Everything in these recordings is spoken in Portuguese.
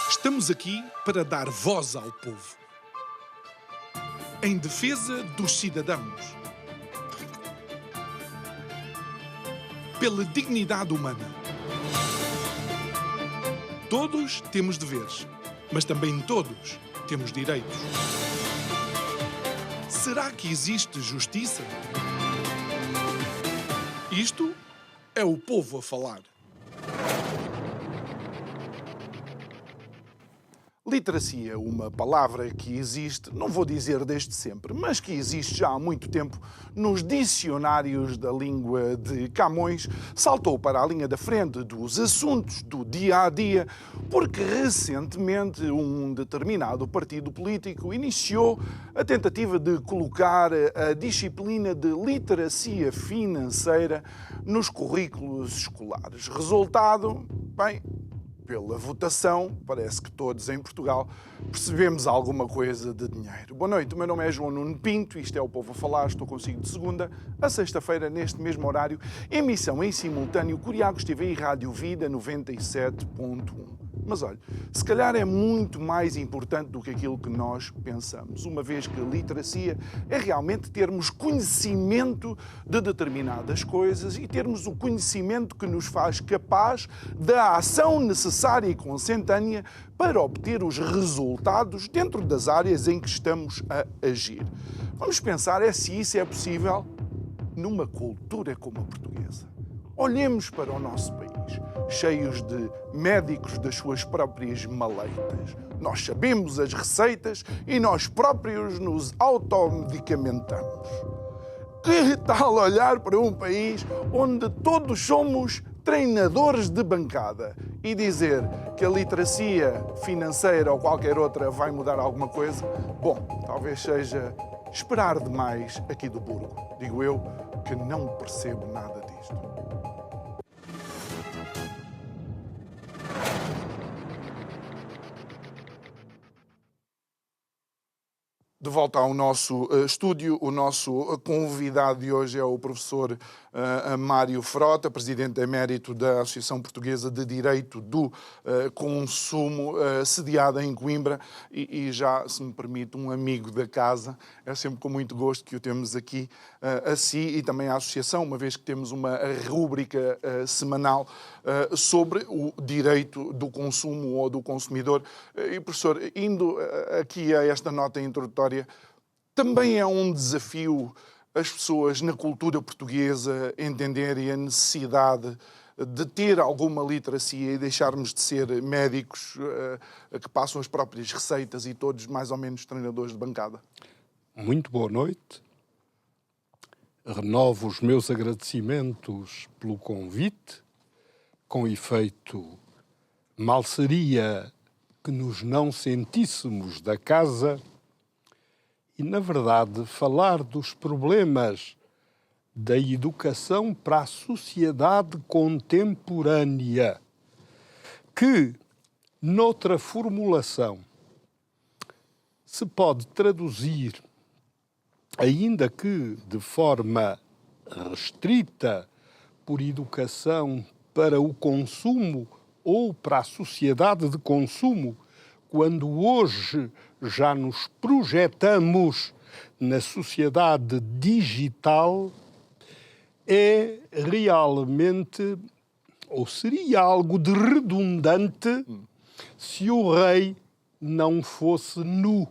Estamos aqui para dar voz ao povo, em defesa dos cidadãos, pela dignidade humana. Todos temos deveres, mas também todos temos direitos. Será que existe justiça? Isto é o povo a falar. Literacia, uma palavra que existe, não vou dizer desde sempre, mas que existe já há muito tempo nos dicionários da língua de Camões, saltou para a linha da frente dos assuntos do dia-a-dia, porque recentemente um determinado partido político iniciou a tentativa de colocar a disciplina de literacia financeira nos currículos escolares. Resultado, bem, pela votação, parece que todos em Portugal percebemos alguma coisa de dinheiro. Boa noite, o meu nome é João Nuno Pinto, isto é o Povo a Falar, estou consigo de segunda a sexta-feira, neste mesmo horário, emissão em simultâneo Curiacos TV e Rádio Vida 97.1. Mas olha, se calhar é muito mais importante do que aquilo que nós pensamos, uma vez que a literacia é realmente termos conhecimento de determinadas coisas e termos o conhecimento que nos faz capaz da ação necessária e consentânea para obter os resultados dentro das áreas em que estamos a agir. Vamos pensar se isso é possível numa cultura como a portuguesa. Olhemos para o nosso país, cheios de médicos das suas próprias maleitas. Nós sabemos as receitas e nós próprios nos automedicamentamos. Que tal olhar para um país onde todos somos treinadores de bancada e dizer que a literacia financeira ou qualquer outra vai mudar alguma coisa? Bom, talvez seja esperar demais aqui do burgo. Digo eu que não percebo nada disto. De volta ao nosso estúdio, o nosso convidado de hoje é o professor Mário Frota, presidente emérito da Associação Portuguesa de Direito do Consumo, sediada em Coimbra, e já, se me permite, um amigo da casa. É sempre com muito gosto que o temos aqui, a si e também à Associação, uma vez que temos uma rúbrica semanal sobre o direito do consumo ou do consumidor. E, professor, indo aqui a esta nota introdutória, também é um desafio as pessoas na cultura portuguesa entenderem a necessidade de ter alguma literacia e deixarmos de ser médicos que passam as próprias receitas e todos mais ou menos treinadores de bancada. Muito boa noite. Renovo os meus agradecimentos pelo convite. Com efeito, mal seria que nos não sentíssemos da casa e, na verdade, falar dos problemas da educação para a sociedade contemporânea, que, noutra formulação, se pode traduzir, ainda que de forma restrita, por educação para o consumo ou para a sociedade de consumo, quando hoje já nos projetamos na sociedade digital, é realmente, ou seria algo de redundante, se o rei não fosse nu.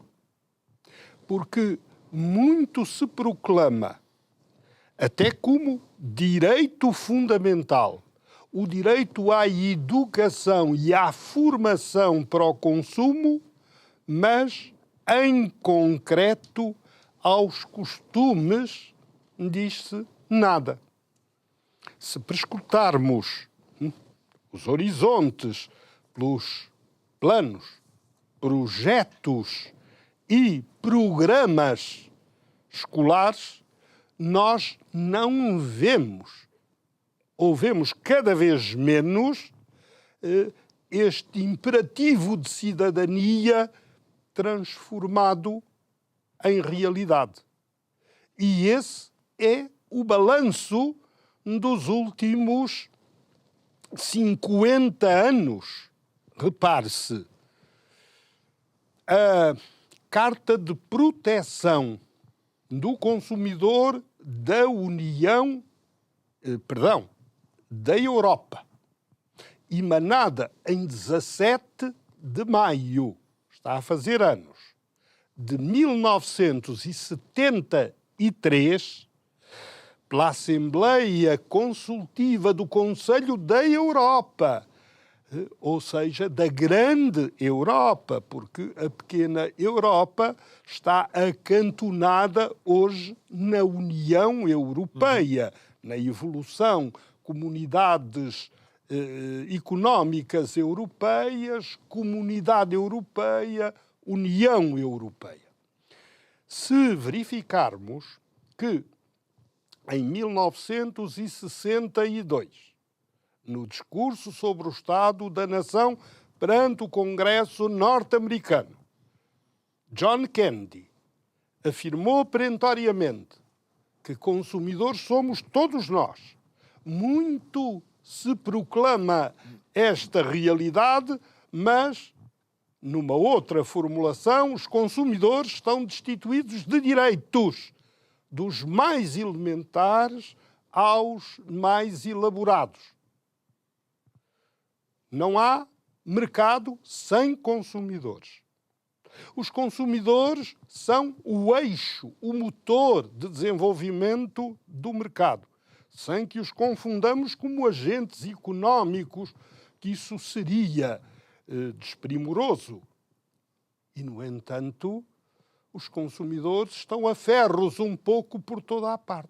Porque muito se proclama, até como direito fundamental, o direito à educação e à formação para o consumo, mas, em concreto, aos costumes, diz-se nada. Se prescrutarmos os horizontes pelos planos, projetos e programas escolares, nós não vemos, ou vemos cada vez menos, este imperativo de cidadania transformado em realidade. E esse é o balanço dos últimos 50 anos. Repare-se, a Carta de Proteção do Consumidor da da Europa, emanada em 17 de maio, está a fazer anos, de 1973, pela Assembleia Consultiva do Conselho da Europa, ou seja, da grande Europa, porque a pequena Europa está acantonada hoje na União Europeia, na evolução, comunidades económicas europeias, Comunidade Europeia, União Europeia. Se verificarmos que em 1962, no discurso sobre o Estado da Nação perante o Congresso norte-americano, John Kennedy afirmou perentoriamente que consumidores somos todos nós. Muito se proclama esta realidade, mas, numa outra formulação, os consumidores estão destituídos de direitos, dos mais elementares aos mais elaborados. Não há mercado sem consumidores. Os consumidores são o eixo, o motor de desenvolvimento do mercado, sem que os confundamos como agentes económicos, que isso seria desprimoroso. E, no entanto, os consumidores estão a ferros um pouco por toda a parte.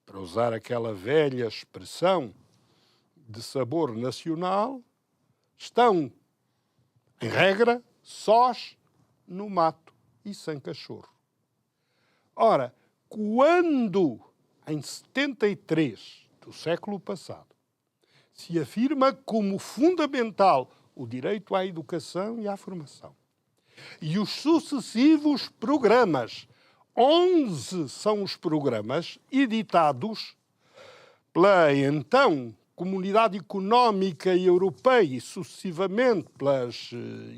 Para usar aquela velha expressão de sabor nacional, estão, em regra, sós no mato e sem cachorro. Ora, quando em 73 do século passado se afirma como fundamental o direito à educação e à formação, e os sucessivos programas, 11 são os programas editados pela então Comunidade Económica Europeia e sucessivamente pelas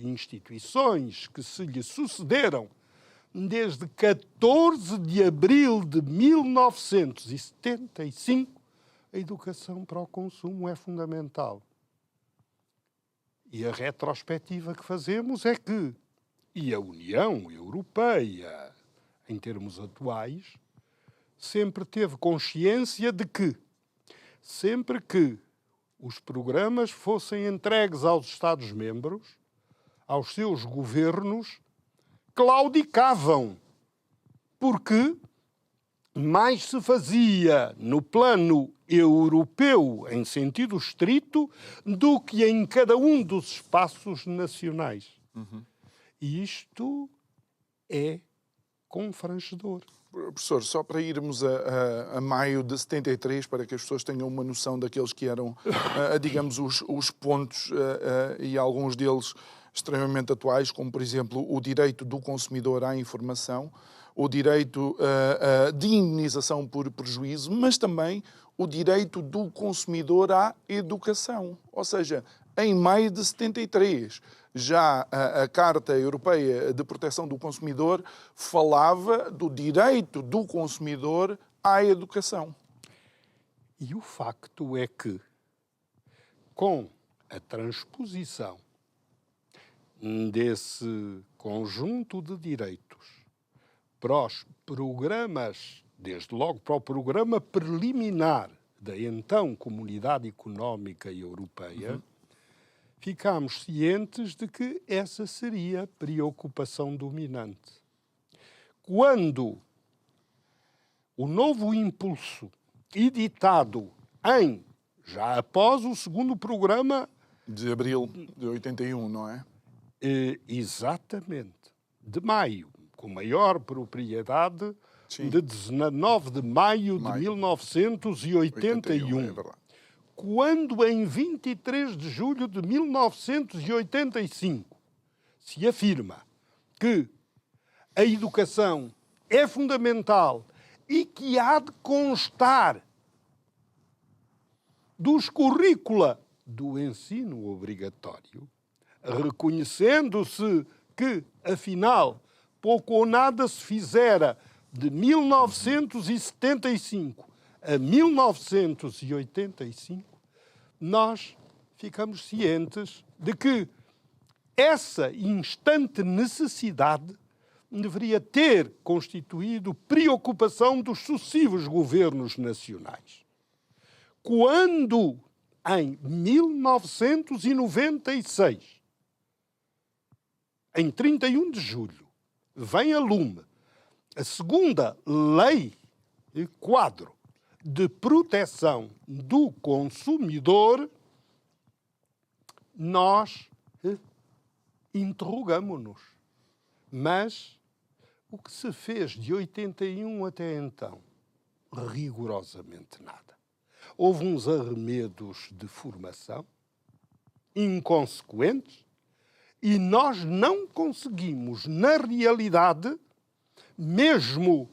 instituições que se lhe sucederam, desde 14 de abril de 1975, a educação para o consumo é fundamental. E a retrospectiva que fazemos é que, e a União Europeia, em termos atuais, sempre teve consciência de que, sempre que os programas fossem entregues aos Estados-membros, aos seus governos, claudicavam, porque mais se fazia no plano europeu, em sentido estrito, do que em cada um dos espaços nacionais. E isto é confrangedor. Professor, só para irmos a maio de 73, para que as pessoas tenham uma noção daqueles que eram, digamos, os pontos, e alguns deles extremamente atuais, como, por exemplo, o direito do consumidor à informação, o direito de indenização por prejuízo, mas também o direito do consumidor à educação. Ou seja, em maio de 73, já a Carta Europeia de Proteção do Consumidor falava do direito do consumidor à educação. E o facto é que, com a transposição desse conjunto de direitos para os programas, desde logo para o programa preliminar da então Comunidade Económica Europeia, ficámos cientes de que essa seria a preocupação dominante. Quando o novo impulso editado já após o segundo programa... De abril de 81, não é? Exatamente. De maio, com maior propriedade, Sim. de 19 de maio de 1981. É verdade. Quando, em 23 de julho de 1985, se afirma que a educação é fundamental e que há de constar dos currícula do ensino obrigatório, reconhecendo-se que, afinal, pouco ou nada se fizera de 1975 a 1985, nós ficamos cientes de que essa instante necessidade deveria ter constituído preocupação dos sucessivos governos nacionais. Quando, em 1996, em 31 de julho, vem a lume a segunda lei quadro de proteção do consumidor, nós interrogamo-nos. Mas o que se fez de 81 até então? Rigorosamente nada. Houve uns arremedos de formação inconsequentes e nós não conseguimos, na realidade, mesmo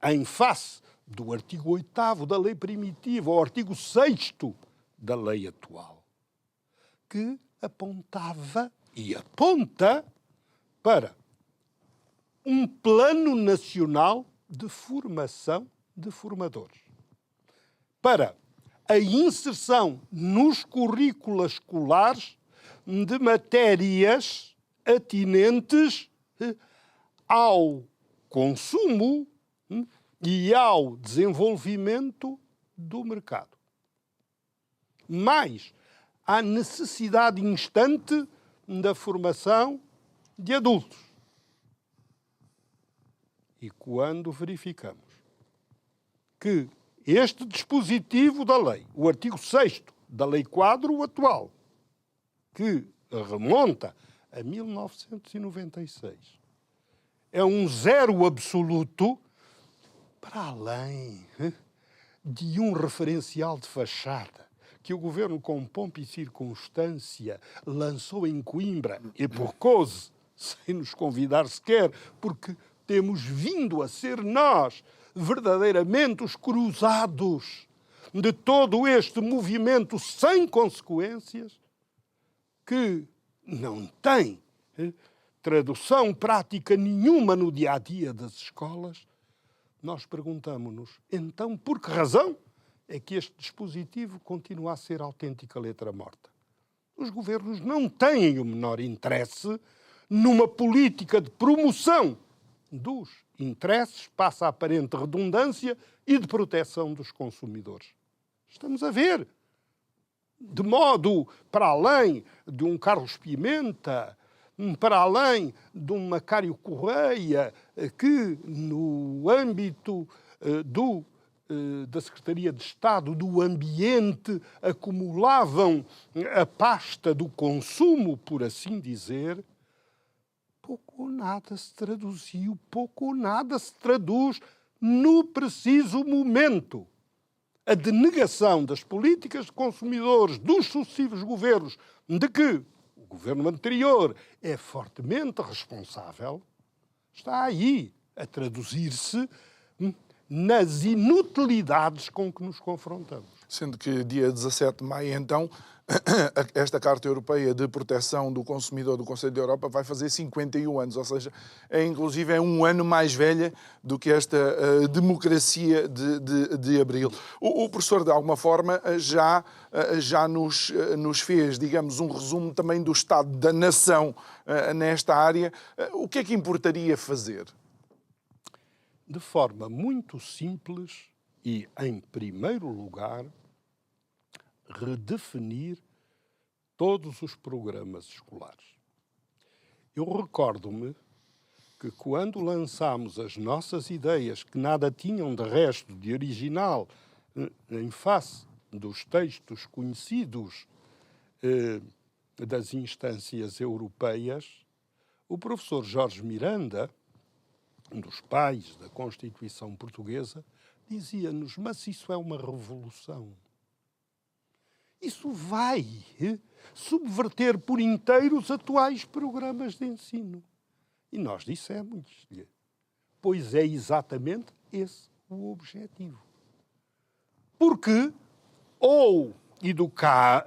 em face do artigo 8º da lei primitiva, ao artigo 6º da lei atual, que apontava e aponta para um plano nacional de formação de formadores, para a inserção nos currículos escolares de matérias atinentes ao consumo e ao desenvolvimento do mercado. Mais à necessidade instante da formação de adultos. E quando verificamos que este dispositivo da lei, o artigo 6º da lei quadro atual, que remonta a 1996, é um zero absoluto, para além de um referencial de fachada que o governo, com pompa e circunstância, lançou em Coimbra, e por causa, sem nos convidar sequer, porque temos vindo a ser nós verdadeiramente os cruzados de todo este movimento sem consequências, que não tem tradução prática nenhuma no dia-a-dia das escolas. Nós perguntamos-nos, então, por que razão é que este dispositivo continua a ser autêntica letra morta? Os governos não têm o menor interesse numa política de promoção dos interesses, passa a aparente redundância, e de proteção dos consumidores. Estamos a ver, de modo para além de um Carlos Pimenta, para além de um Macário Correia, que no âmbito da Secretaria de Estado do Ambiente acumulavam a pasta do consumo, por assim dizer, pouco ou nada se traduziu, pouco ou nada se traduz no preciso momento. A denegação das políticas de consumidores dos sucessivos governos, de que o governo anterior é fortemente responsável, está aí a traduzir-se nas inutilidades com que nos confrontamos. Sendo que dia 17 de maio, então, esta Carta Europeia de Proteção do Consumidor do Conselho da Europa vai fazer 51 anos, ou seja, inclusive é um ano mais velha do que esta democracia de Abril. O professor, de alguma forma, já nos fez, digamos, um resumo também do estado da nação nesta área. O que é que importaria fazer? De forma muito simples e, em primeiro lugar, redefinir todos os programas escolares. Eu recordo-me que quando lançámos as nossas ideias, que nada tinham de resto de original em face dos textos conhecidos das instâncias europeias, o professor Jorge Miranda, um dos pais da Constituição Portuguesa, dizia-nos, mas isso é uma revolução. Isso vai subverter por inteiro os atuais programas de ensino. E nós dissemos-lhe, pois é exatamente esse o objetivo. Porque ou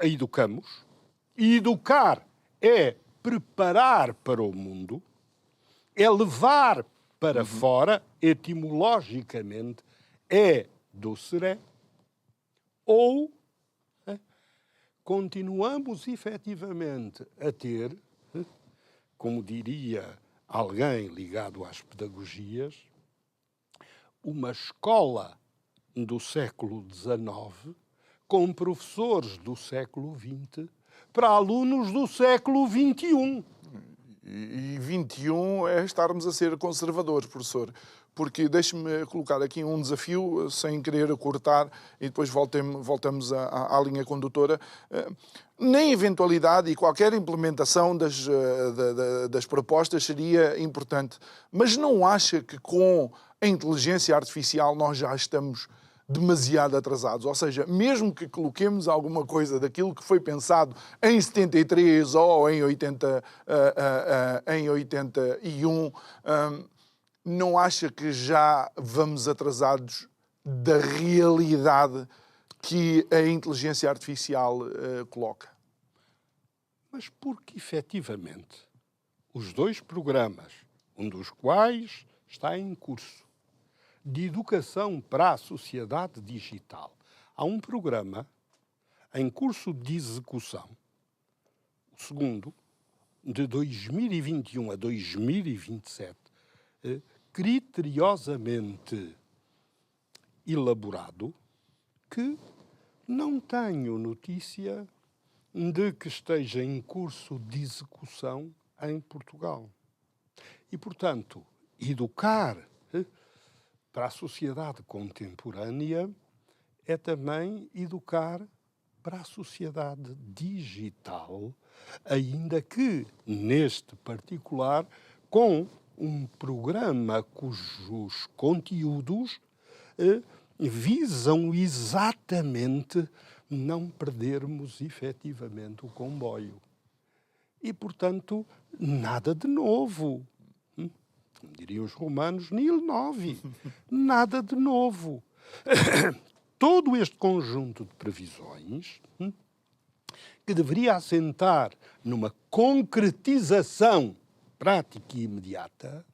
educamos, e educar é preparar para o mundo, é levar para fora, etimologicamente, é docere, ou continuamos efetivamente a ter, como diria alguém ligado às pedagogias, uma escola do século XIX com professores do século XX para alunos do século XXI. E 21 é estarmos a ser conservadores, professor. Porque deixe-me colocar aqui um desafio, sem querer cortar, e depois voltamos à linha condutora. Na eventualidade e qualquer implementação das propostas seria importante, mas não acha que com a inteligência artificial nós já estamos demasiado atrasados? Ou seja, mesmo que coloquemos alguma coisa daquilo que foi pensado em 73 ou em 81, não acha que já vamos atrasados da realidade que a inteligência artificial coloca? Mas porque, efetivamente, os dois programas, um dos quais está em curso, de educação para a sociedade digital, há um programa em curso de execução, o segundo, de 2021 a 2027, criteriosamente elaborado, que não tenho notícia de que esteja em curso de execução em Portugal. E, portanto, educar para a sociedade contemporânea é também educar para a sociedade digital, ainda que, neste particular, com um programa cujos conteúdos visam exatamente não perdermos efetivamente o comboio. E, portanto, nada de novo. Como diriam os romanos, nil novi. Nada de novo. Todo este conjunto de previsões que deveria assentar numa concretização prática e imediata,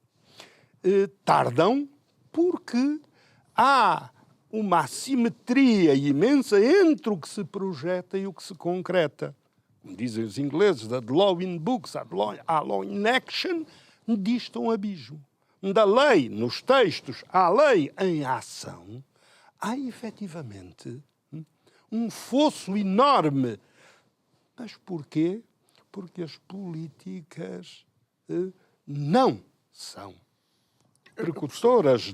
tardam porque há uma assimetria imensa entre o que se projeta e o que se concreta. Como dizem os ingleses, da law in books à law in action, dista um abismo. Da lei nos textos à lei em ação, há efetivamente um fosso enorme. Mas porquê? Porque as políticas não são precursoras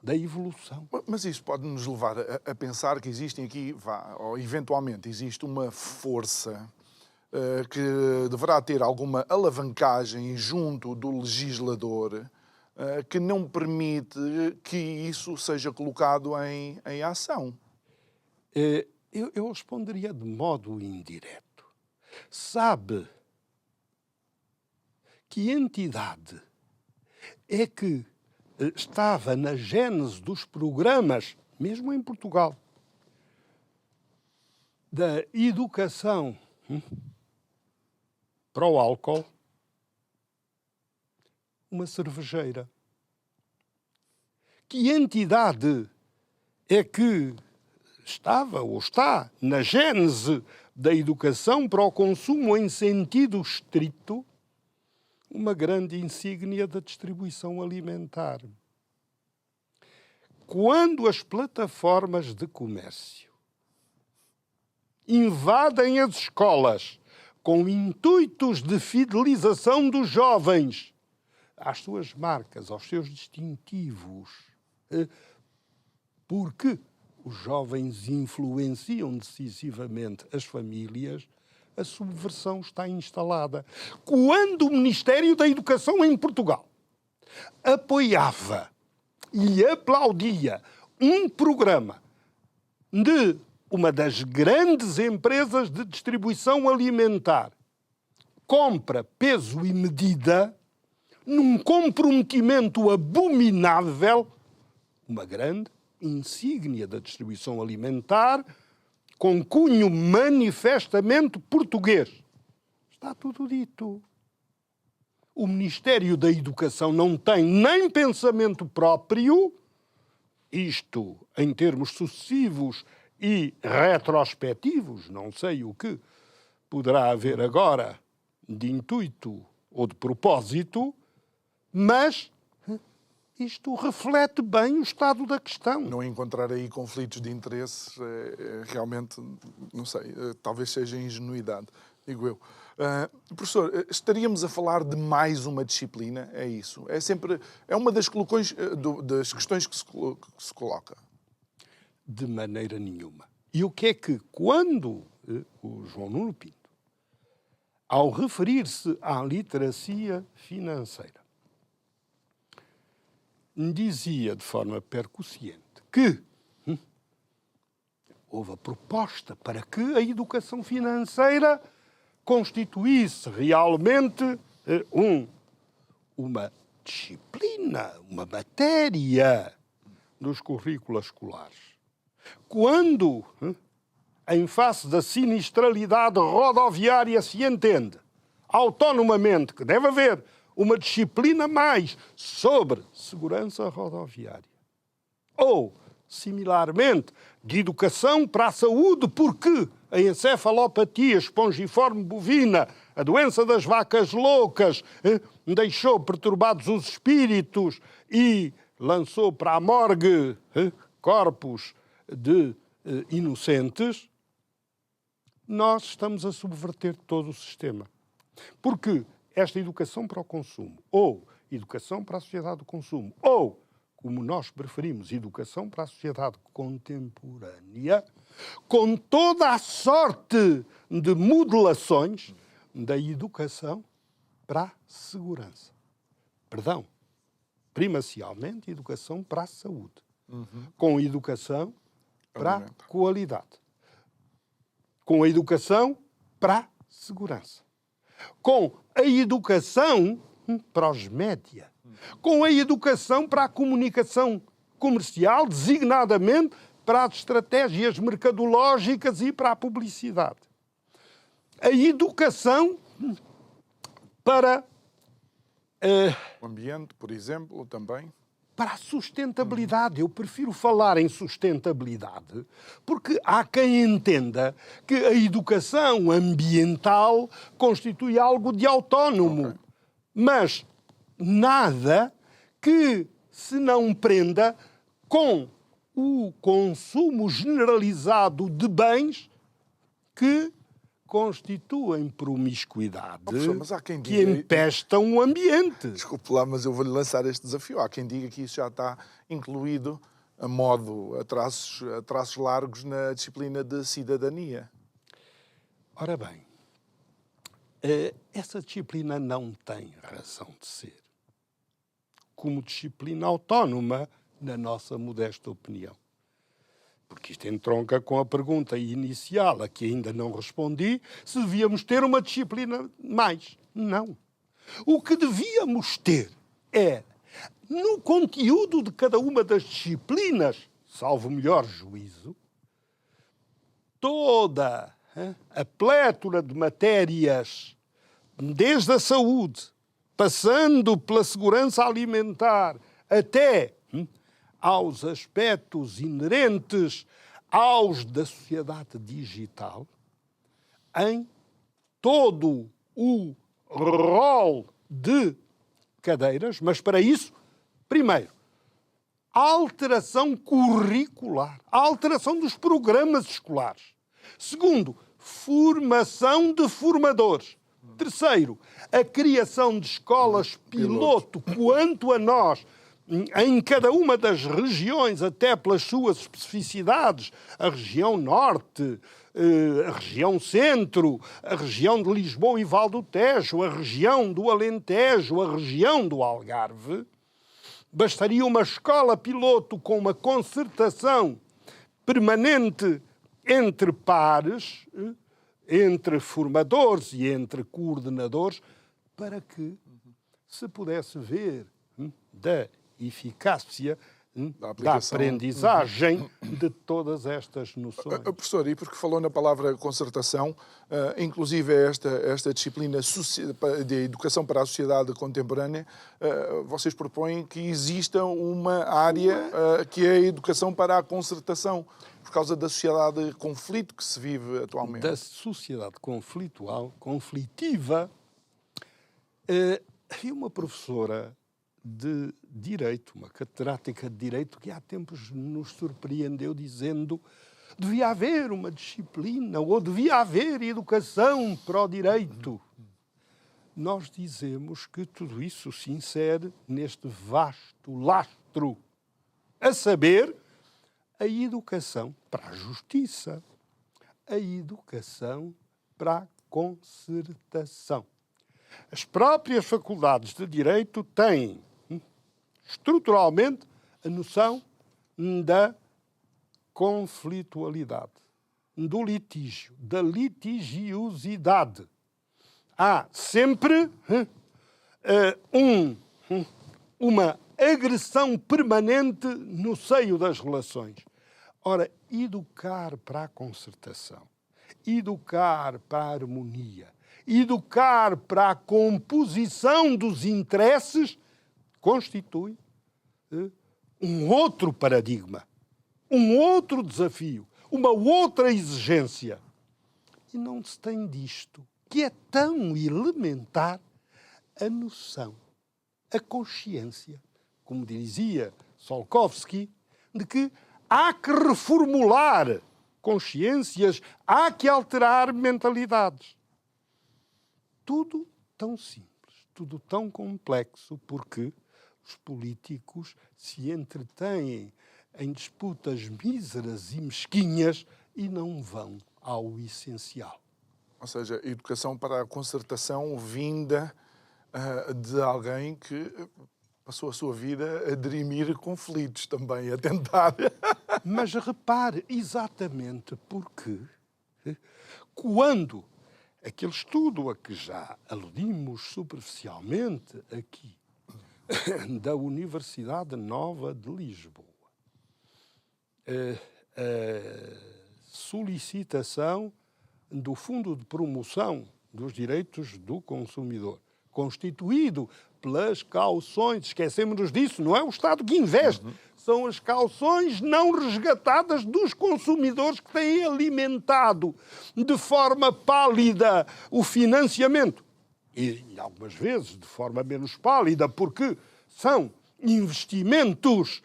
da evolução. Mas isso pode nos levar a pensar que existem aqui, ou eventualmente existe uma força que deverá ter alguma alavancagem junto do legislador que não permite que isso seja colocado em ação. Eu responderia de modo indireto. Sabe que entidade é que estava na gênese dos programas, mesmo em Portugal, da educação para o álcool? Uma cervejeira. Que entidade é que estava ou está na gênese da educação para o consumo em sentido estrito? Uma grande insígnia da distribuição alimentar. Quando as plataformas de comércio invadem as escolas com intuitos de fidelização dos jovens às suas marcas, aos seus distintivos, porque os jovens influenciam decisivamente as famílias, a subversão está instalada. Quando o Ministério da Educação em Portugal apoiava e aplaudia um programa de uma das grandes empresas de distribuição alimentar, compra, peso e medida, num comprometimento abominável, uma grande insígnia da distribuição alimentar, com cunho manifestamente português. Está tudo dito. O Ministério da Educação não tem nem pensamento próprio, isto em termos sucessivos e retrospectivos, não sei o que poderá haver agora de intuito ou de propósito, mas isto reflete bem o estado da questão. Não encontrar aí conflitos de interesses realmente, não sei, talvez seja ingenuidade, digo eu. Professor, estaríamos a falar de mais uma disciplina? É isso? É uma das questões que se coloca. De maneira nenhuma. E o que é que, quando o João Nuno Pinto, ao referir-se à literacia financeira, dizia de forma percussiente que houve a proposta para que a educação financeira constituísse realmente uma disciplina, uma matéria dos currículos escolares. Quando, em face da sinistralidade rodoviária, se entende autonomamente que deve haver uma disciplina mais sobre segurança rodoviária, ou, similarmente, de educação para a saúde, porque a encefalopatia espongiforme bovina, a doença das vacas loucas, deixou perturbados os espíritos e lançou para a morgue corpos de inocentes, nós estamos a subverter todo o sistema. Porque esta educação para o consumo, ou educação para a sociedade do consumo, ou, como nós preferimos, educação para a sociedade contemporânea, com toda a sorte de modelações da educação para a segurança. Perdão, primacialmente educação para a saúde, com educação para a qualidade, com a educação para a segurança, com a educação para os média, com a educação para a comunicação comercial, designadamente para as estratégias mercadológicas e para a publicidade. A educação para o ambiente, por exemplo, também. Para a sustentabilidade. Eu prefiro falar em sustentabilidade porque há quem entenda que a educação ambiental constitui algo de autónomo. Okay. Mas nada que se não prenda com o consumo generalizado de bens que constituem promiscuidade, mas há quem diga, que empestam o ambiente. Desculpe lá, mas eu vou-lhe lançar este desafio. Há quem diga que isso já está incluído a modo, a traços largos, na disciplina de cidadania. Ora bem, essa disciplina não tem razão de ser como disciplina autónoma, na nossa modesta opinião. Porque isto entronca com a pergunta inicial, a que ainda não respondi, se devíamos ter uma disciplina mais. Não. O que devíamos ter é, no conteúdo de cada uma das disciplinas, salvo o melhor juízo, toda a plétora de matérias, desde a saúde, passando pela segurança alimentar, até aos aspectos inerentes aos da sociedade digital, em todo o rol de cadeiras, mas para isso, primeiro, a alteração curricular, a alteração dos programas escolares. Segundo, formação de formadores. Terceiro, a criação de escolas piloto quanto a nós, em cada uma das regiões, até pelas suas especificidades, a região norte, a região centro, a região de Lisboa e Val do Tejo, a região do Alentejo, a região do Algarve, bastaria uma escola piloto com uma concertação permanente entre pares, entre formadores e entre coordenadores, para que se pudesse ver da eficácia da aprendizagem de todas estas noções. Professor, e porque falou na palavra concertação, inclusive esta disciplina de educação para a sociedade contemporânea, vocês propõem que exista uma área que é a educação para a concertação, por causa da sociedade de conflito que se vive atualmente. Da sociedade conflitiva, havia uma professora de Direito, uma catedrática de Direito, que há tempos nos surpreendeu dizendo que devia haver uma disciplina ou devia haver educação para o direito. Nós dizemos que tudo isso se insere neste vasto lastro, a saber, a educação para a justiça, a educação para a concertação. As próprias faculdades de Direito têm estruturalmente a noção da conflitualidade, do litígio, da litigiosidade. Há sempre uma agressão permanente no seio das relações. Ora, educar para a concertação, educar para a harmonia, educar para a composição dos interesses constitui um outro paradigma, um outro desafio, uma outra exigência. E não se tem disto, que é tão elementar, a noção, a consciência, como dizia Tsiolkovsky, de que há que reformular consciências, há que alterar mentalidades. Tudo tão simples, tudo tão complexo, porque os políticos se entretêm em disputas míseras e mesquinhas e não vão ao essencial. Ou seja, educação para a concertação vinda de alguém que passou a sua vida a dirimir conflitos também, a tentar. Mas repare, exatamente porque quando aquele estudo a que já aludimos superficialmente aqui, da Universidade Nova de Lisboa, a solicitação do Fundo de Promoção dos Direitos do Consumidor, constituído pelas cauções, esquecemos-nos disso, não é o Estado que investe, são as cauções não resgatadas dos consumidores que têm alimentado de forma pálida o financiamento. E algumas vezes de forma menos pálida, porque são investimentos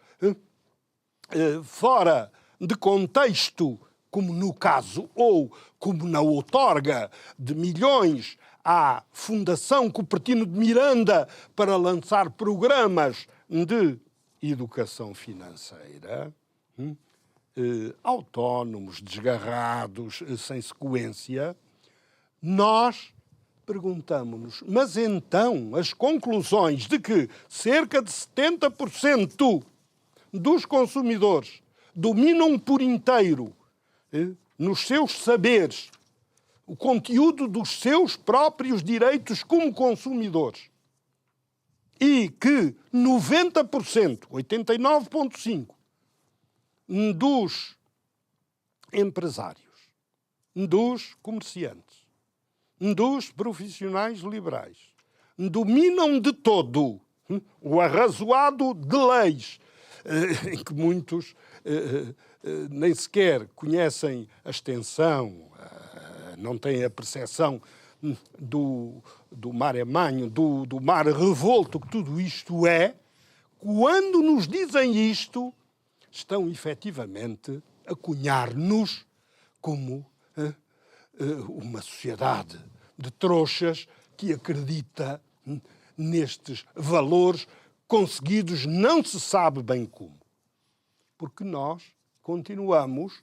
fora de contexto, como no caso, ou como na outorga de milhões à Fundação Cupertino de Miranda para lançar programas de educação financeira, autónomos, desgarrados, sem sequência, nós perguntamos-nos, mas então as conclusões de que cerca de 70% dos consumidores dominam por inteiro nos seus saberes o conteúdo dos seus próprios direitos como consumidores e que 90%, 89,5% dos empresários, dos comerciantes, dos profissionais liberais dominam de todo o arrazoado de leis em que muitos nem sequer conhecem a extensão, não têm a percepção do mare magnum, do mar revolto que tudo isto é. Quando nos dizem isto, estão efetivamente a cunhar-nos como uma sociedade de trouxas que acredita nestes valores conseguidos não se sabe bem como. Porque nós continuamos,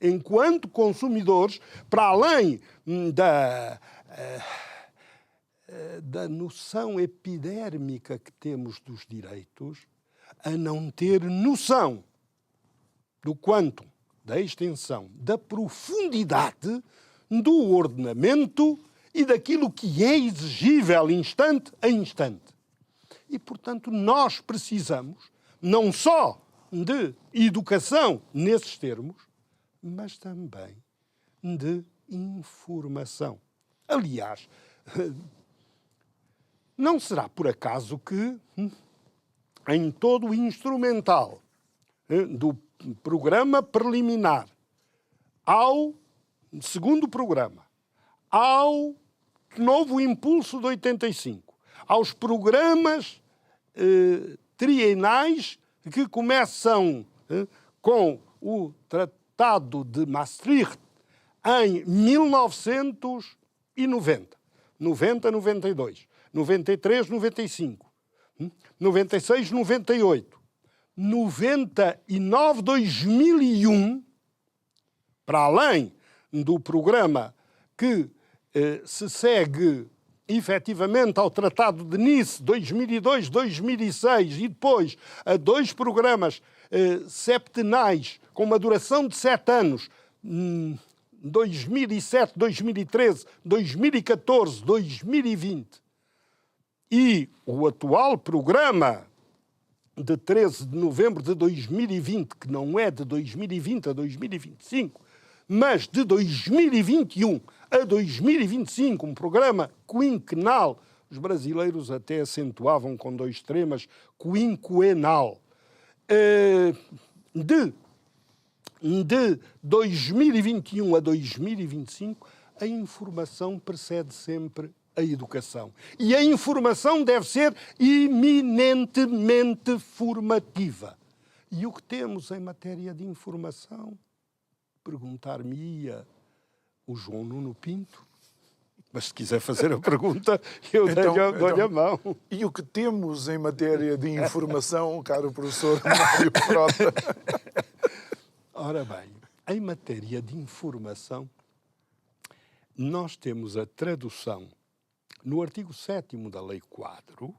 enquanto consumidores, para além da noção epidérmica que temos dos direitos, a não ter noção do quantum, da extensão, da profundidade do ordenamento e daquilo que é exigível instante a instante. E, portanto, nós precisamos não só de educação nesses termos, mas também de informação. Aliás, não será por acaso que em todo o instrumental do programa preliminar ao segundo programa, ao novo impulso de 85, aos programas trienais que começam com o Tratado de Maastricht em 1990, 90, 92, 93, 95, 96, 98, 99, 2001, para além do programa que se segue efetivamente ao Tratado de Nice 2002, 2006 e depois a 2 programas septenais com uma duração de 7 anos, 2007, 2013, 2014, 2020 e o atual programa de 13 de novembro de 2020, que não é de 2020 a 2025, mas de 2021 a 2025, um programa quinquenal. Os brasileiros até acentuavam com 2 extremas, quinquenal. De 2021 a 2025, a informação precede sempre a educação. E a informação deve ser eminentemente formativa. E o que temos em matéria de informação? Perguntar-me-ia o João Nuno Pinto, mas se quiser fazer a pergunta, eu dou-lhe a mão. E o que temos em matéria de informação, caro professor Mário Frota? Ora bem, em matéria de informação, nós temos a tradução no artigo 7º da Lei Quadro,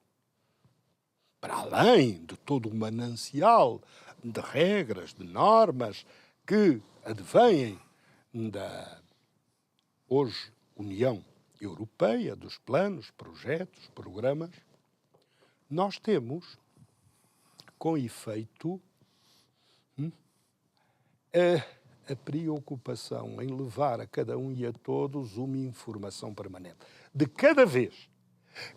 para além de todo o manancial de regras, de normas que advêm da hoje União Europeia, dos planos, projetos, programas, nós temos, com efeito, a preocupação em levar a cada um e a todos uma informação permanente. De cada vez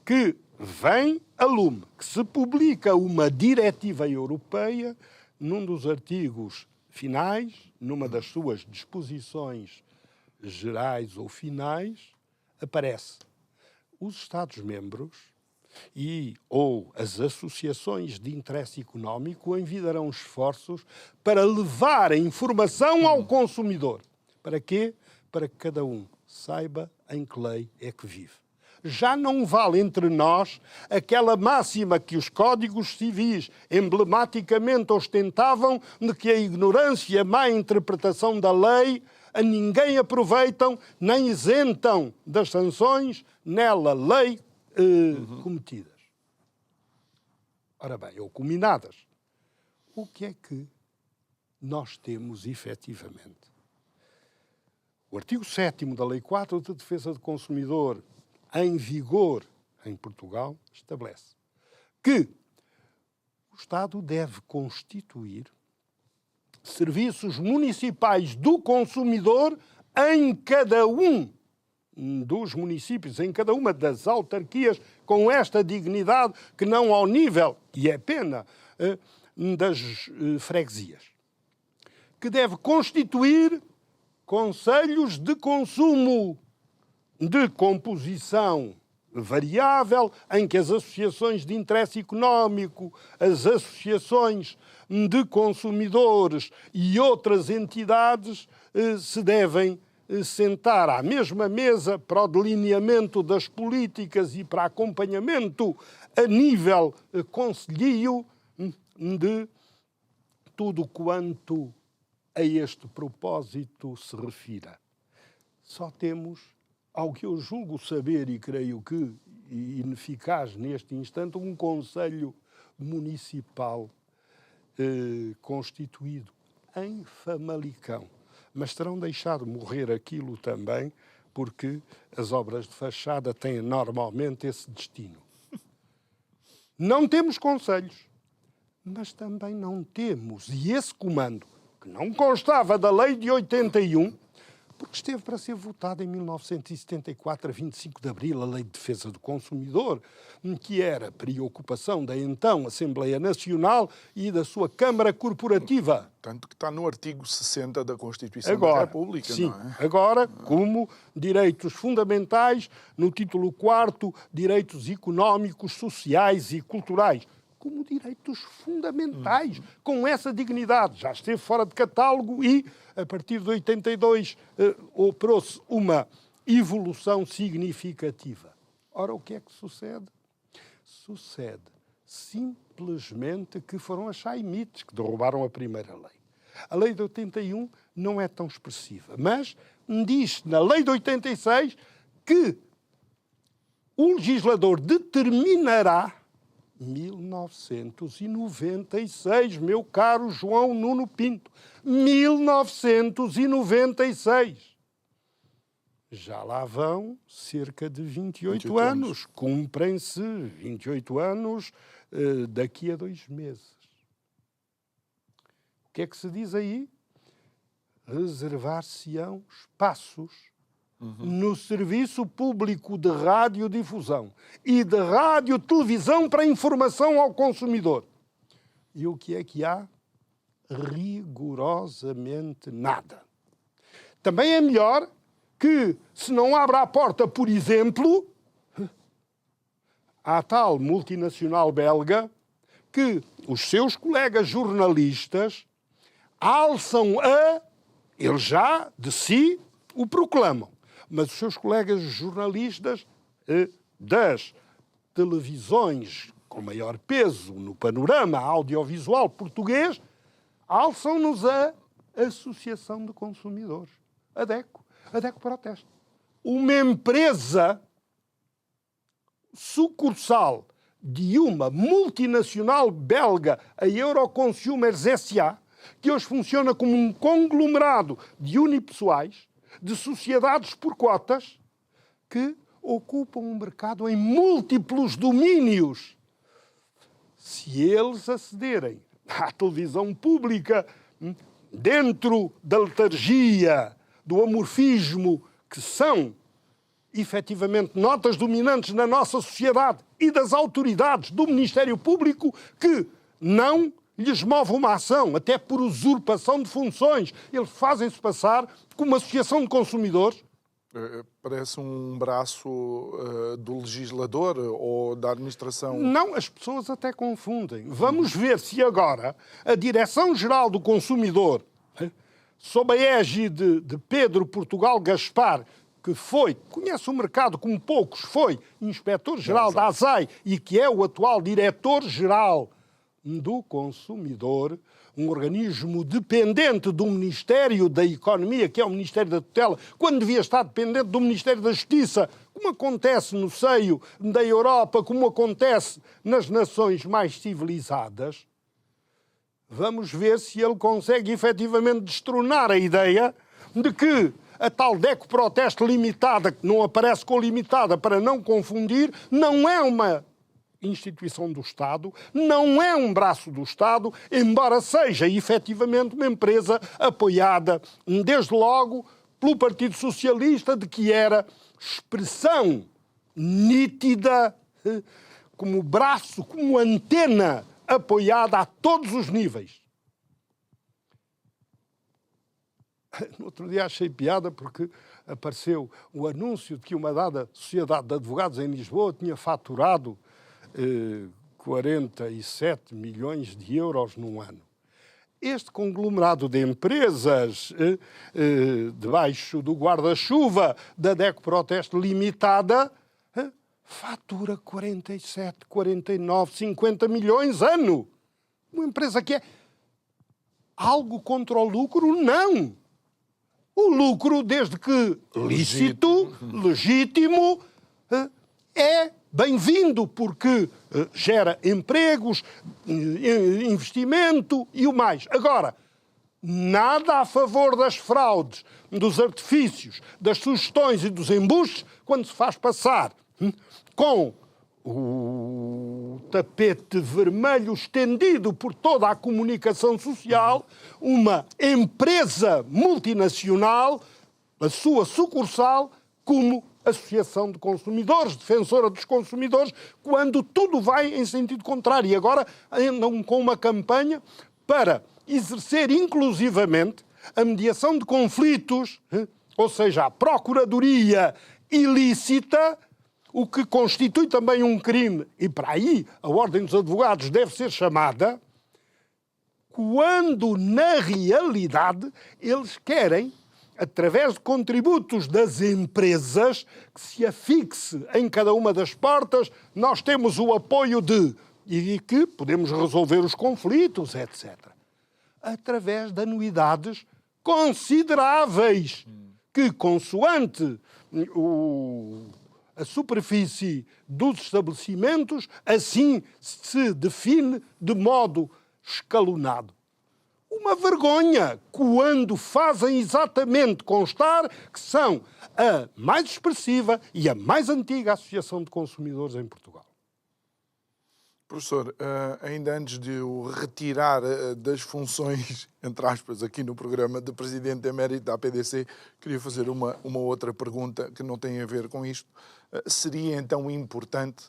que vem a lume, que se publica uma diretiva europeia, num dos artigos finais, numa das suas disposições gerais ou finais, aparece os Estados-membros ou as associações de interesse económico envidarão esforços para levar a informação ao consumidor. Para quê? Para que cada um saiba em que lei é que vive. Já não vale entre nós aquela máxima que os códigos civis emblematicamente ostentavam de que a ignorância e a má interpretação da lei a ninguém aproveitam nem isentam das sanções nela lei cometidas. Ora bem, ou combinadas. O que é que nós temos efetivamente? O artigo 7º da Lei 4 de Defesa do Consumidor, em vigor em Portugal, estabelece que o Estado deve constituir serviços municipais do consumidor em cada um dos municípios, em cada uma das autarquias, com esta dignidade que não ao nível, e é pena, das freguesias, que deve constituir conselhos de consumo de composição variável, em que as associações de interesse económico, as associações de consumidores e outras entidades se devem sentar à mesma mesa para o delineamento das políticas e para acompanhamento a nível concelhio de tudo quanto a este propósito se refira. Só temos, ao que eu julgo saber e creio que ineficaz neste instante, um Conselho Municipal constituído em Famalicão. Mas terão deixado morrer aquilo também, porque as obras de fachada têm normalmente esse destino. Não temos conselhos, mas também não temos, e esse comando, que não constava da lei de 81, porque esteve para ser votada em 1974, a 25 de Abril, a Lei de Defesa do Consumidor, que era preocupação da então Assembleia Nacional e da sua Câmara Corporativa. Tanto que está no artigo 60 da Constituição da República, sim, não é? Agora, como direitos fundamentais, no título 4º, direitos económicos, sociais e culturais. Como direitos fundamentais, com essa dignidade. Já esteve fora de catálogo e, a partir de 82, operou-se uma evolução significativa. Ora, o que é que sucede? Sucede simplesmente que foram as chaimites que derrubaram a primeira lei. A lei de 81 não é tão expressiva, mas diz na lei de 86 que o legislador determinará 1996, meu caro João Nuno Pinto. 1996. Já lá vão cerca de 28 anos. Cumprem-se 28 anos daqui a 2 meses. O que é que se diz aí? Reservar-se-ão espaços no serviço público de radiodifusão e de radiotelevisão para informação ao consumidor. E o que é que há? Rigorosamente nada. Também é melhor que, se não abre a porta, por exemplo, à tal multinacional belga, que os seus colegas jornalistas alçam eles já de si o proclamam, mas os seus colegas jornalistas das televisões com maior peso no panorama audiovisual português alçam-nos a Associação de Consumidores, a DECO. A DECO protesta. Uma empresa sucursal de uma multinacional belga, a Euroconsumers S.A., que hoje funciona como um conglomerado de unipessoais, de sociedades por cotas, que ocupam um mercado em múltiplos domínios. Se eles acederem à televisão pública dentro da letargia, do amorfismo, que são efetivamente notas dominantes na nossa sociedade e das autoridades do Ministério Público, que não lhes move uma ação, até por usurpação de funções. Eles fazem-se passar como uma associação de consumidores. Parece um braço do legislador ou da administração. Não, as pessoas até confundem. Vamos ver se agora a Direção-Geral do Consumidor, sob a égide de Pedro Portugal Gaspar, que conhece o mercado como poucos, foi inspetor-geral da ASAI e que é o atual diretor-geral do Consumidor, um organismo dependente do Ministério da Economia, que é o Ministério da Tutela, quando devia estar dependente do Ministério da Justiça, como acontece no seio da Europa, como acontece nas nações mais civilizadas. Vamos ver se ele consegue efetivamente destronar a ideia de que a tal DECO Proteste Limitada, que não aparece com limitada para não confundir, não é uma instituição do Estado, não é um braço do Estado, embora seja efetivamente uma empresa apoiada, desde logo, pelo Partido Socialista, de que era expressão nítida, como braço, como antena apoiada a todos os níveis. No outro dia achei piada porque apareceu o anúncio de que uma dada sociedade de advogados em Lisboa tinha faturado 47 milhões de euros num ano. Este conglomerado de empresas debaixo do guarda-chuva da DECO Proteste Limitada fatura 47, 49, 50 milhões ano. Uma empresa que é algo contra o lucro? Não. O lucro, desde que lícito, legítimo, é bem-vindo, porque gera empregos, investimento e o mais. Agora, nada a favor das fraudes, dos artifícios, das sugestões e dos embustes, quando se faz passar com o tapete vermelho estendido por toda a comunicação social, uma empresa multinacional, a sua sucursal, como Associação de Consumidores, defensora dos consumidores, quando tudo vai em sentido contrário. E agora andam com uma campanha para exercer inclusivamente a mediação de conflitos, ou seja, a procuradoria ilícita, o que constitui também um crime, e para aí a Ordem dos Advogados deve ser chamada, quando na realidade eles querem, através de contributos das empresas, que se afixe em cada uma das portas, nós temos o apoio de, e que podemos resolver os conflitos, etc. Através de anuidades consideráveis, que, consoante a superfície dos estabelecimentos, assim se define de modo escalonado. Uma vergonha quando fazem exatamente constar que são a mais expressiva e a mais antiga Associação de Consumidores em Portugal. Professor, ainda antes de o retirar das funções, entre aspas, aqui no programa de Presidente Emérito da APDC, queria fazer uma outra pergunta que não tem a ver com isto. Seria então importante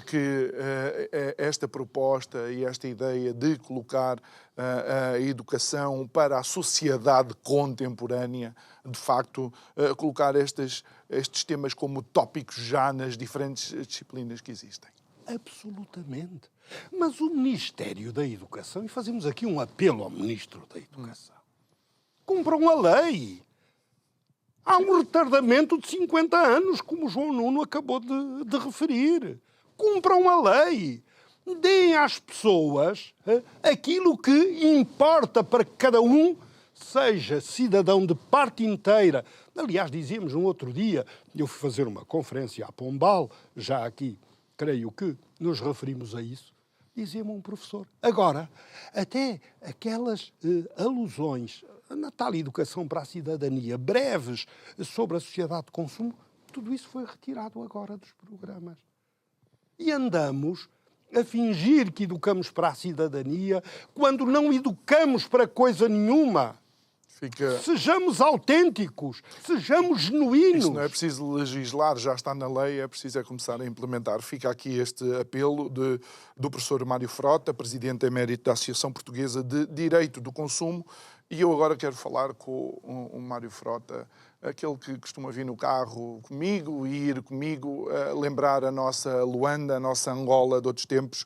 que esta proposta e esta ideia de colocar a educação para a sociedade contemporânea, de facto, colocar estes temas como tópicos já nas diferentes disciplinas que existem? Absolutamente. Mas o Ministério da Educação, e fazemos aqui um apelo ao Ministro da Educação, cumpram a lei. Há um retardamento de 50 anos, como o João Nuno acabou de referir. Cumpram a lei. Deem às pessoas aquilo que importa para que cada um seja cidadão de parte inteira. Aliás, dizíamos no outro dia, eu fui fazer uma conferência a Pombal, já aqui creio que nos referimos a isso, dizia-me um professor. Agora, até aquelas alusões na tal educação para a cidadania, breves sobre a sociedade de consumo, tudo isso foi retirado agora dos programas. E andamos a fingir que educamos para a cidadania quando não educamos para coisa nenhuma. Sejamos autênticos, sejamos genuínos. Isso não é preciso legislar, já está na lei, é preciso começar a implementar. Fica aqui este apelo do professor Mário Frota, Presidente Emérito da Associação Portuguesa de Direito do Consumo, e eu agora quero falar com o Mário Frota, aquele que costuma vir no carro comigo e ir comigo, lembrar a nossa Luanda, a nossa Angola de outros tempos.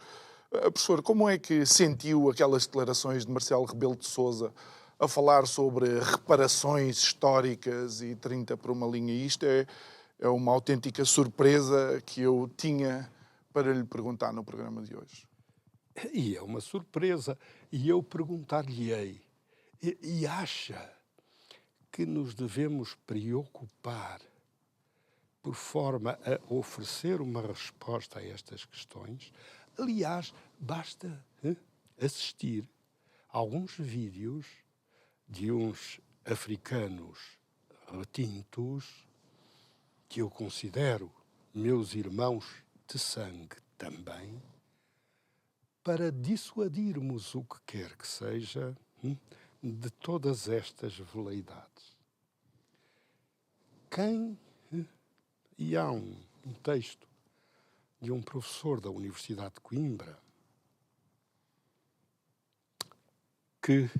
Professor, como é que sentiu aquelas declarações de Marcelo Rebelo de Sousa a falar sobre reparações históricas e 30 por uma linha? Isto é uma autêntica surpresa que eu tinha para lhe perguntar no programa de hoje. E é uma surpresa. E eu perguntar-lhe-ei, e acha que nos devemos preocupar por forma a oferecer uma resposta a estas questões? Aliás, basta assistir a alguns vídeos de uns africanos retintos, que eu considero meus irmãos de sangue também, para dissuadirmos o que quer que seja de todas estas veleidades. E há um texto de um professor da Universidade de Coimbra que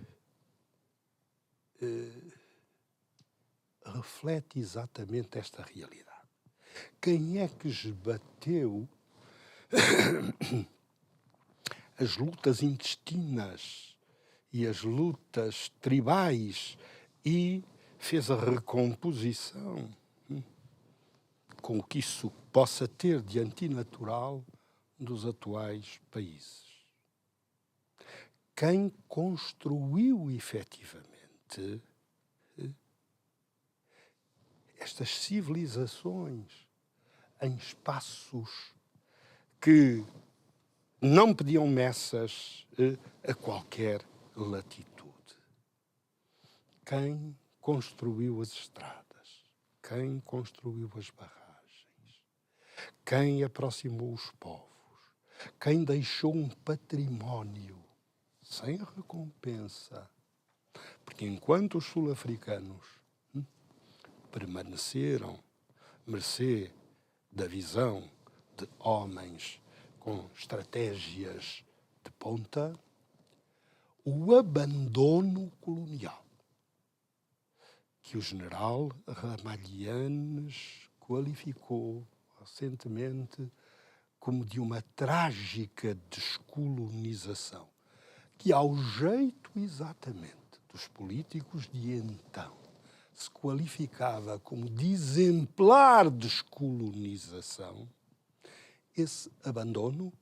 reflete exatamente esta realidade. Quem é que esbateu as lutas intestinas e as lutas tribais e fez a recomposição com o que isso possa ter de antinatural dos atuais países? Quem construiu efetivamente estas civilizações em espaços que não pediam messas a qualquer latitude? Quem construiu as estradas? Quem construiu as barragens? quem aproximou os povos, quem deixou um património sem recompensa. Porque enquanto os sul-africanos permaneceram mercê da visão de homens com estratégias de ponta, o abandono colonial, que o general Ramalhianes qualificou recentemente como de uma trágica descolonização, que ao jeito exatamente dos políticos de então se qualificava como de exemplar descolonização, esse abandono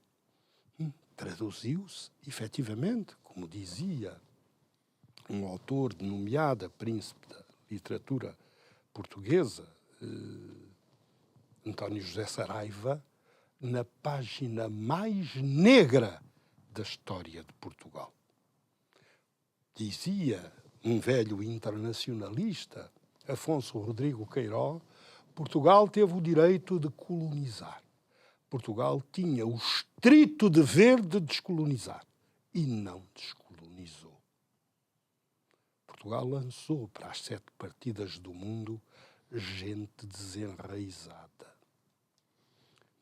traduziu-se, efetivamente, como dizia um autor de nomeada príncipe da literatura portuguesa, António José Saraiva, na página mais negra da história de Portugal. Dizia um velho internacionalista, Afonso Rodrigo Queiró, Portugal teve o direito de colonizar. Portugal tinha o estrito dever de descolonizar e não descolonizou. Portugal lançou para as 7 partidas do mundo gente desenraizada.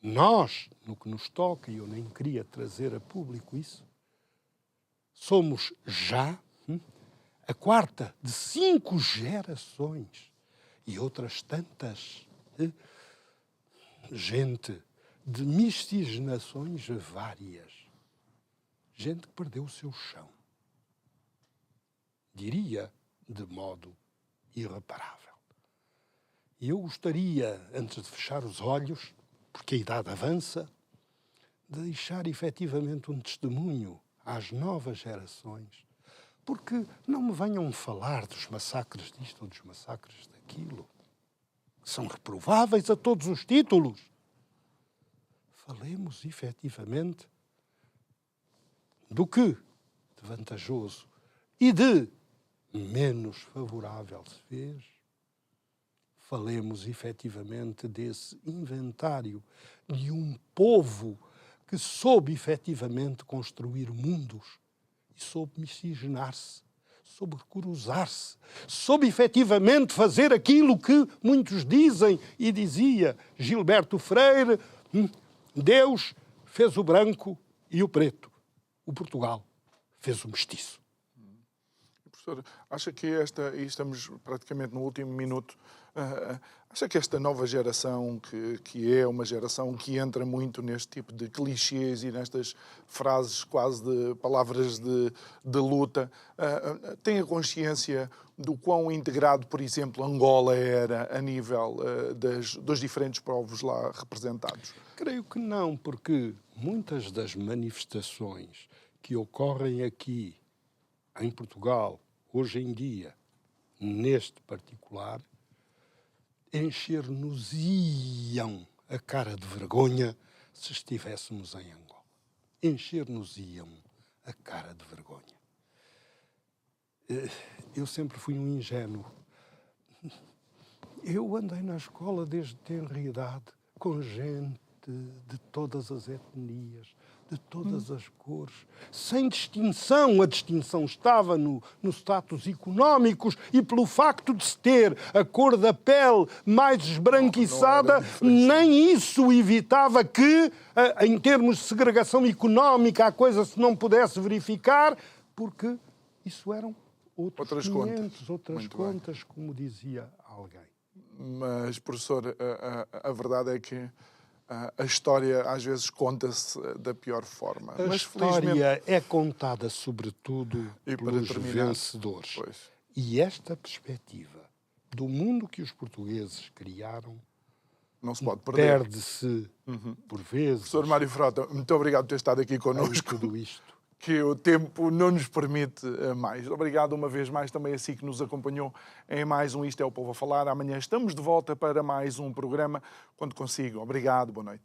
Nós, no que nos toca, e eu nem queria trazer a público isso, somos já a 4ª de 5 gerações e outras tantas gente de miscigenações várias. Gente que perdeu o seu chão. Diria de modo irreparável. E eu gostaria, antes de fechar os olhos, porque a idade avança, de deixar efetivamente um testemunho às novas gerações, porque não me venham falar dos massacres disto ou dos massacres daquilo, que são reprováveis a todos os títulos. Falemos efetivamente do que de vantajoso e de menos favorável se fez. Falemos efetivamente desse inventário de um povo que soube efetivamente construir mundos e soube miscigenar-se, soube cruzar-se, soube efetivamente fazer aquilo que muitos dizem e dizia Gilberto Freire: Deus fez o branco e o preto, o Portugal fez o mestiço. Professor, acha que e estamos praticamente no último minuto, acha que esta nova geração, que é uma geração que entra muito neste tipo de clichês e nestas frases quase de palavras de luta, tem a consciência do quão integrado, por exemplo, Angola era a nível dos diferentes povos lá representados? Creio que não, porque muitas das manifestações que ocorrem aqui em Portugal, hoje em dia, neste particular, encher-nos-iam a cara de vergonha se estivéssemos em Angola. Encher-nos-iam a cara de vergonha. Eu sempre fui um ingênuo. Eu andei na escola desde tenra idade com gente de todas as etnias, de todas as cores, sem distinção. A distinção estava no status económicos e pelo facto de se ter a cor da pele mais esbranquiçada, nem isso evitava que, em termos de segregação económica, a coisa se não pudesse verificar, porque isso eram outras contas, como dizia alguém. Mas, professor, a verdade é que a história às vezes conta-se da pior forma. A história é contada sobretudo pelos vencedores. Pois. E esta perspectiva do mundo que os portugueses criaram não se pode perder. Perde-se por vezes. Professor Mário Frota, muito obrigado por ter estado aqui connosco. Tudo isto. Que o tempo não nos permite mais. Obrigado uma vez mais também a si que nos acompanhou em mais um Isto é o Povo a Falar. Amanhã estamos de volta para mais um programa, quando consigo. Obrigado, boa noite.